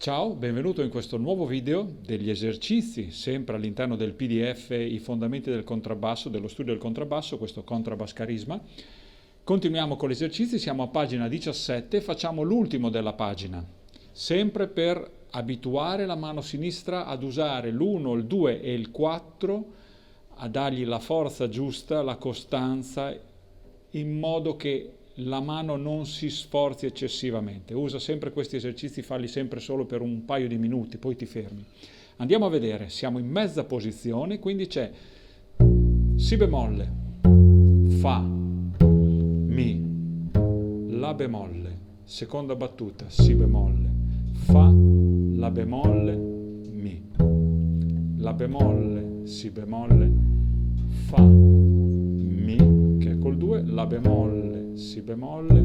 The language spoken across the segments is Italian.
Ciao, benvenuto in questo nuovo video degli esercizi, sempre all'interno del PDF I fondamenti del contrabbasso, dello studio del contrabbasso, questo Contrabass Carisma. Continuiamo con gli esercizi, siamo a pagina 17, facciamo l'ultimo della pagina, sempre per abituare la mano sinistra ad usare l'1, il 2 e il 4, a dargli la forza giusta, la costanza, in modo che la mano non si sforzi eccessivamente. Usa sempre questi esercizi, falli sempre solo per un paio di minuti, poi ti fermi. Andiamo a vedere, siamo in mezza posizione, quindi c'è Si bemolle, Fa, Mi, La bemolle, seconda battuta, Si bemolle, Fa, La bemolle, Mi, La bemolle, Si bemolle, Fa, Mi, che è col 2, La bemolle, Si bemolle,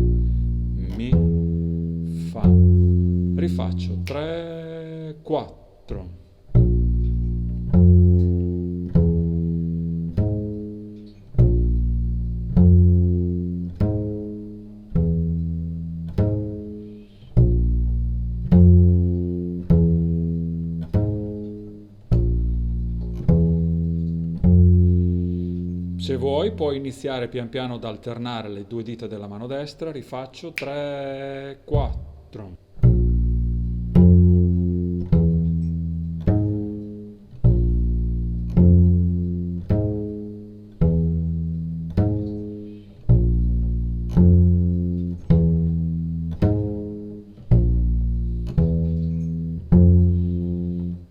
Mi, Fa. Rifaccio 3, 4. Se vuoi puoi iniziare pian piano ad alternare le due dita della mano destra, rifaccio 3, 4.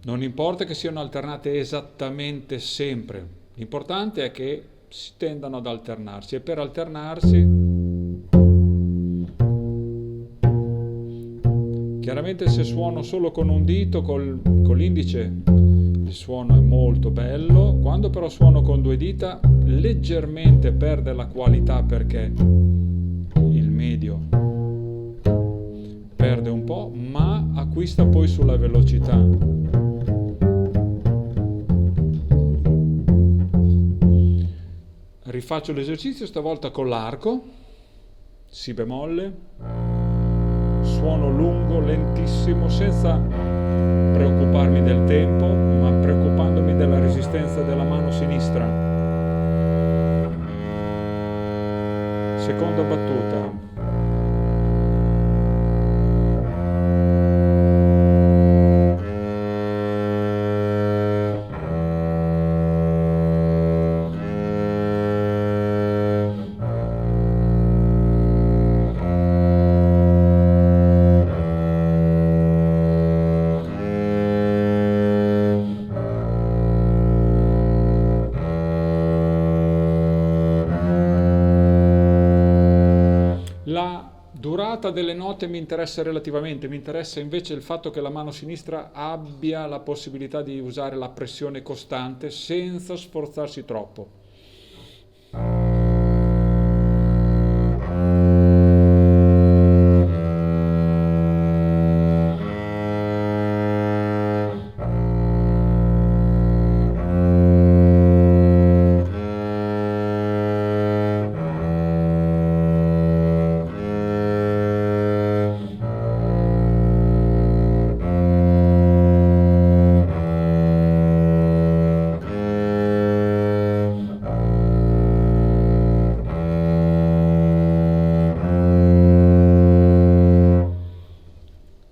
Non importa che siano alternate esattamente sempre, l'importante è che si tendano ad alternarsi e per alternarsi chiaramente se suono solo con un dito, con l'indice, il suono è molto bello. Quando però suono con due dita leggermente perde la qualità perché il medio perde un po', ma acquista poi sulla velocità. Rifaccio l'esercizio stavolta con l'arco, Si bemolle, suono lungo, lentissimo, senza preoccuparmi del tempo, ma preoccupandomi della resistenza della mano sinistra. Seconda battuta. La durata delle note mi interessa relativamente, mi interessa invece il fatto che la mano sinistra abbia la possibilità di usare la pressione costante senza sforzarsi troppo.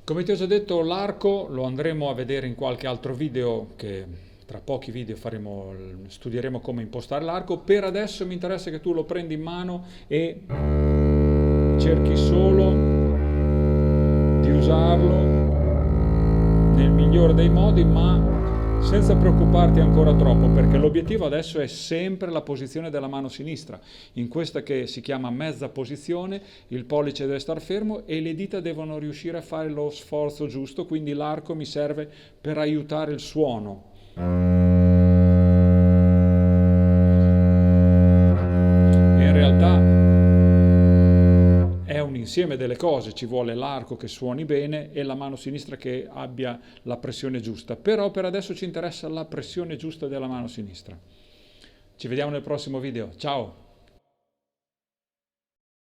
Come ti ho già detto, l'arco lo andremo a vedere in qualche altro video, che tra pochi video studieremo come impostare l'arco. Per adesso mi interessa che tu lo prendi in mano e cerchi solo di usarlo nel migliore dei modi, ma senza preoccuparti ancora troppo, perché l'obiettivo adesso è sempre la posizione della mano sinistra. In questa che si chiama mezza posizione, il pollice deve star fermo e le dita devono riuscire a fare lo sforzo giusto, quindi l'arco mi serve per aiutare il suono. In realtà è un insieme delle cose, ci vuole l'arco che suoni bene e la mano sinistra che abbia la pressione giusta, però per adesso ci interessa la pressione giusta della mano sinistra. Ci vediamo nel prossimo video, ciao!